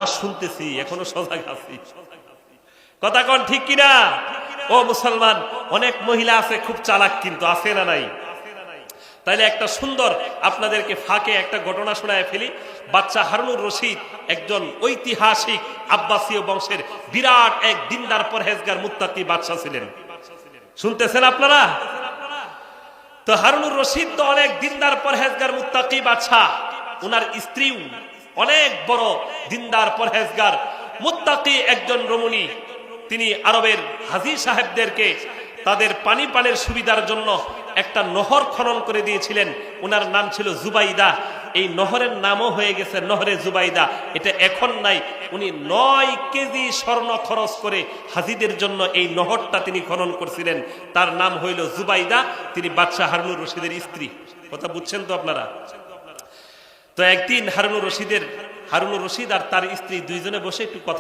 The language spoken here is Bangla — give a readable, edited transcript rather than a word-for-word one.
শুনতেছি, এখনো সজাগ আছি। কথা কোন ঠিক কিনা? ও মুসলমান, অনেক মহিলা আছে খুব চালাক, কিন্তু আছে না নাই? তাইলে একটা সুন্দর আপনাদেরকে ফাঁকে একটা ঘটনা শোনায় ফেলি। বাচ্চা হারুনুর রশিদ একজন ঐতিহাসিক আব্বাসীয় বংশের বিরাট এক দিনদার পরহেজগার মুত্তাকি বাদশা ছিলেন। শুনতেছেন আপনারা? তো হারুনুর রশিদ তো অনেক দিনদার পরহেজগার মুত্তাকি বাদশা, ওনার স্ত্রীও অনেক বড় দিনদার পরহেজগার মুত্তাকি একজন রমণী। তিনি আরবের হাজী সাহেবদেরকে তাদের পানির সুবিধার জন্য একটা নহর খনন করে দিয়েছিলেন। ওনার নাম ছিল জুবাইদা। এই নহরের নামও হয়ে গেছে নহরে জুবাইদা। এটা এখন নাই। উনি 9 কেজি স্বর্ণ খরচ করে হাজীদের জন্য এই নহরটা তিনি খনন করছিলেন। তার নাম হইল জুবাইদা। তিনি বাদশাহ হারুনুর রশিদের স্ত্রী। কথা বুঝছেন তো আপনারা? তো একদিন হারুনুর রশিদ আর তার স্ত্রী দুইজনে বসে একটু কথা